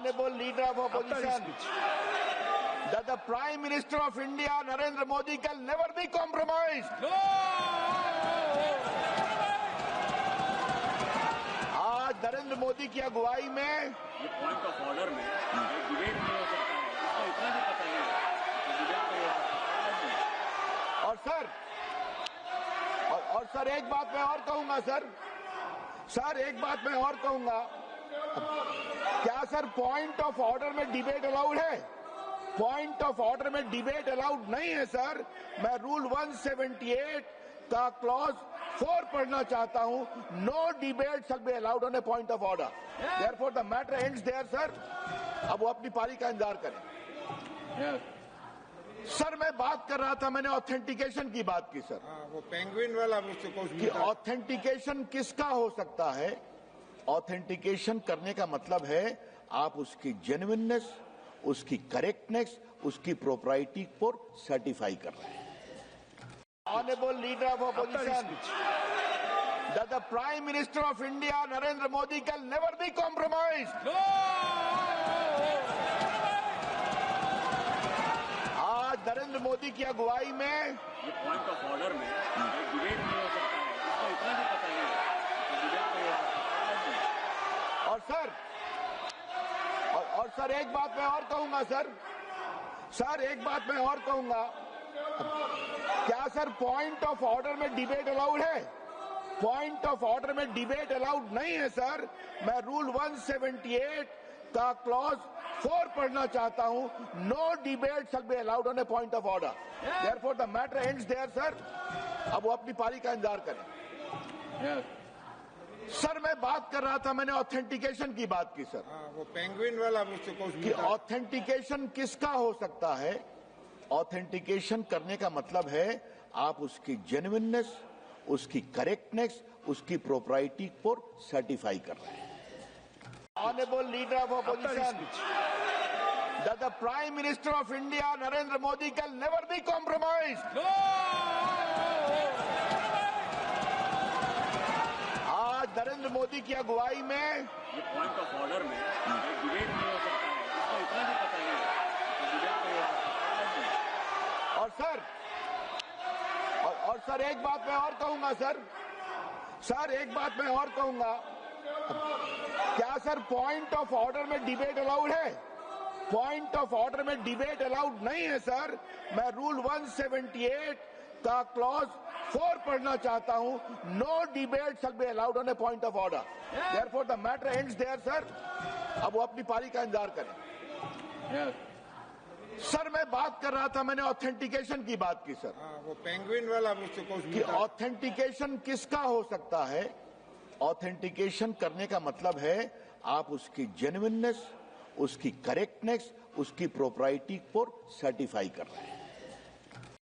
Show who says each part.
Speaker 1: Honorable Leader of Opposition, that the Prime Minister of India, Narendra Modi, can never be compromised. आज नरेंद्र मोदी की अगुवाई में
Speaker 2: ये point of order में debate नहीं हो सकता है, इसका इतना भी पता नहीं है डिबेट नहीं हो सकता है।
Speaker 1: और सर एक बात मैं और कहूंगा सर एक बात मैं और कहूंगा, क्या सर पॉइंट ऑफ ऑर्डर में डिबेट अलाउड है? पॉइंट ऑफ ऑर्डर में डिबेट अलाउड नहीं है सर। मैं रूल 178 का क्लॉज 4 पढ़ना चाहता हूं। No debate shall be allowed on a point of order. Therefore the matter ends there sir. अब वो अपनी पारी का इंतजार करें। सर मैं बात कर रहा था, मैंने ऑथेंटिकेशन की बात की सर।
Speaker 3: वो पेंगुइन वाला मुझसे
Speaker 1: कि ऑथेंटिकेशन किसका हो सकता है? ऑथेंटिकेशन करने का मतलब है आप उसकी जेन्युइननेस, उसकी करेक्टनेस, उसकी प्रोप्राइटी को सर्टिफाई कर रहे हैं। Honorable Leader of Opposition, that the Prime Minister of India, Narendra Modi, can never be compromised. आज नरेंद्र मोदी की अगुवाई में
Speaker 2: ये पॉइंट ऑफ ऑर्डर में डिबेट नहीं हो सकता है, इसका इतना भी पता नहीं है डिबेट नहीं हो सकता है।
Speaker 1: और सर एक बात मैं और कहूंगा सर एक बात मैं और कहूंगा, क्या सर पॉइंट ऑफ ऑर्डर में डिबेट अलाउड है? पॉइंट ऑफ ऑर्डर में डिबेट अलाउड नहीं है सर। मैं रूल 178 का क्लॉज 4 पढ़ना चाहता हूं। No debate shall be allowed on a point of order. Therefore the matter ends there sir. अब वो अपनी पारी का इंतजार करें। सर मैं बात कर रहा था, मैंने ऑथेंटिकेशन की बात की सर।
Speaker 3: वो पेंगुइन वाला मुझसे
Speaker 1: कि ऑथेंटिकेशन किसका हो सकता है? ऑथेंटिकेशन करने का मतलब है आप उसकी जेन्युइननेस, उसकी करेक्टनेस, उसकी प्रोप्राइटी को सर्टिफाई कर रहे हैं। Honorable Leader of Opposition, that the Prime Minister of India, Narendra Modi, can never be compromised. आज नरेंद्र मोदी की अगुवाई में
Speaker 2: ये पॉइंट ऑफ ऑर्डर में डिबेट नहीं हो सकता है, इसका इतना भी पता नहीं है डिबेट नहीं हो सकता है।
Speaker 1: और सर एक बात मैं और कहूंगा सर एक बात मैं और कहूंगा, क्या सर पॉइंट ऑफ ऑर्डर में डिबेट अलाउड है? पॉइंट ऑफ ऑर्डर में डिबेट अलाउड नहीं है सर। मैं रूल 178 का क्लॉज 4 पढ़ना चाहता हूं। No debate shall be allowed on a point of order. Therefore the matter ends there sir. अब वो अपनी पारी का इंतजार करें। सर मैं बात कर रहा था, मैंने ऑथेंटिकेशन की बात की सर।
Speaker 3: वो पेंगुइन वाला मुझसे
Speaker 1: कि ऑथेंटिकेशन किसका हो सकता है? ऑथेंटिकेशन करने का मतलब है आप उसकी जेन्युइननेस, उसकी करेक्टनेस, उसकी प्रोप्राइटी को सर्टिफाई कर रहे हैं।